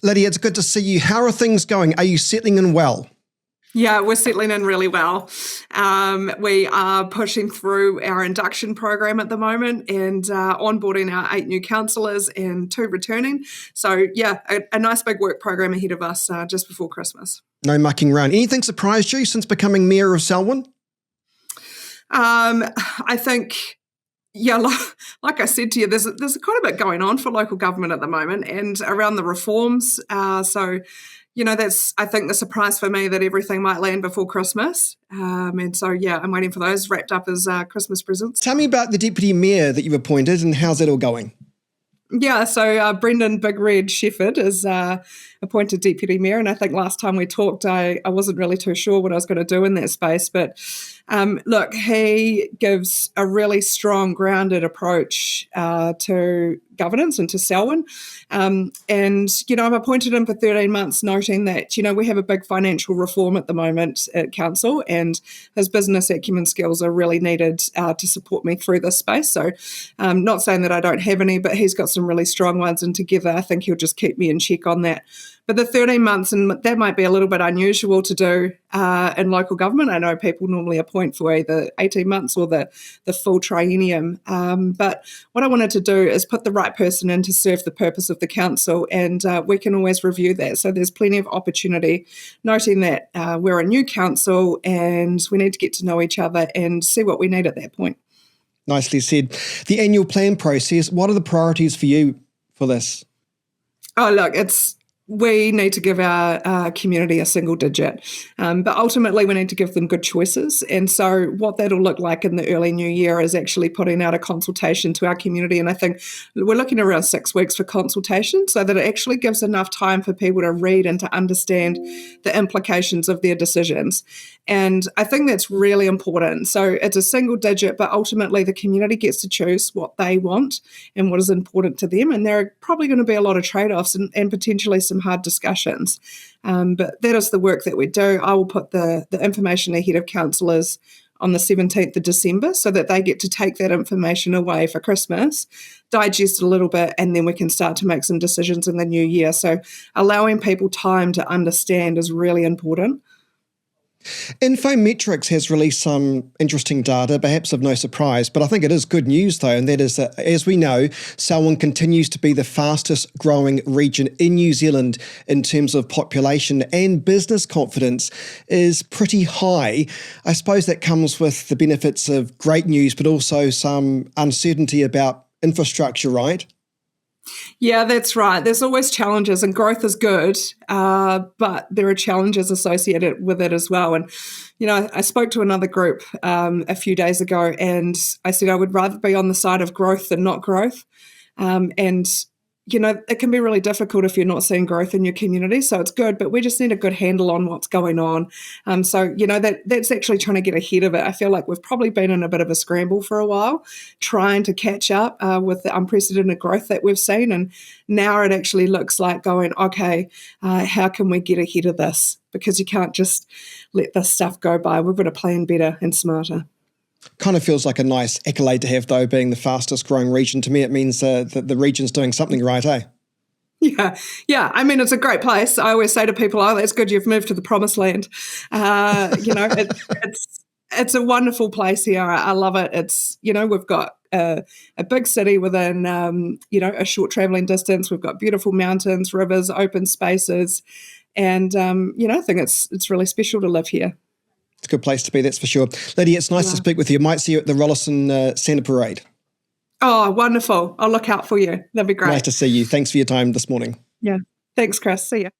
Lydia, it's good to see you. How are things going? Are you settling in well? Yeah, we're settling in really well. We are pushing through our induction program at the moment and onboarding our 8 new councillors and 2 returning. So yeah, a nice big work program ahead of us just before Christmas. No mucking around. Anything surprised you since becoming Mayor of Selwyn? I think, yeah, like I said to you, there's quite a bit going on for local government at the moment and around the reforms. That's, I think, the surprise for me that everything might land before Christmas. And so, yeah, I'm waiting for those wrapped up as Christmas presents. Tell me about the Deputy Mayor that you've appointed and how's that all going? Yeah, so Brendan Big Red Shepherd is appointed Deputy Mayor, and I think last time we talked, I wasn't really too sure what I was going to do in that space, but look, he gives a really strong, grounded approach to governance and to Selwyn. I've appointed him for 13 months, noting that, we have a big financial reform at the moment at council, and his business acumen skills are really needed to support me through this space. So not saying that I don't have any, but he's got some really strong ones, and together I think he'll just keep me in check on that. But the 13 months, and that might be a little bit unusual to do in local government. I know people normally appoint for either 18 months or the full triennium. But what I wanted to do is put the right person in to serve the purpose of the council, and we can always review that. So there's plenty of opportunity, noting that we're a new council and we need to get to know each other and see what we need at that point. Nicely said. The annual plan process, what are the priorities for you for this? Oh, look, we need to give our community a single digit, but ultimately we need to give them good choices. And so what that'll look like in the early new year is actually putting out a consultation to our community. And I think we're looking around 6 weeks for consultation so that it actually gives enough time for people to read and to understand the implications of their decisions. And I think that's really important. So it's a single digit, but ultimately the community gets to choose what they want and what is important to them. And there are probably going to be a lot of trade-offs and potentially some hard discussions. But that is the work that we do. I will put the information ahead of councillors on the 17th of December so that they get to take that information away for Christmas, digest it a little bit, and then we can start to make some decisions in the new year. So allowing people time to understand is really important. Infometrics has released some interesting data, perhaps of no surprise, but I think it is good news though, and that is that, as we know, Selwyn continues to be the fastest growing region in New Zealand in terms of population, and business confidence is pretty high. I suppose that comes with the benefits of great news, but also some uncertainty about infrastructure, right? Yeah, that's right. There's always challenges, and growth is good, but there are challenges associated with it as well. And, I spoke to another group a few days ago, and I said I would rather be on the side of growth than not growth. It can be really difficult if you're not seeing growth in your community. So it's good, but we just need a good handle on what's going on. That's actually trying to get ahead of it. I feel like we've probably been in a bit of a scramble for a while, trying to catch up with the unprecedented growth that we've seen. And now it actually looks like going, okay, how can we get ahead of this? Because you can't just let this stuff go by. We've got to plan better and smarter. Kind of feels like a nice accolade to have, though, being the fastest growing region. To me, it means that the region's doing something right, eh? Yeah. I mean, it's a great place. I always say to people, oh, that's good, you've moved to the promised land. It's a wonderful place here. I love it. It's, we've got a big city within, a short travelling distance. We've got beautiful mountains, rivers, open spaces. And, I think it's really special to live here. It's a good place to be, that's for sure. Lydia, it's nice to speak with you. Might see you at the Rollison Centre Parade. Oh, wonderful. I'll look out for you. That'd be great. Nice to see you. Thanks for your time this morning. Yeah. Thanks, Chris. See you.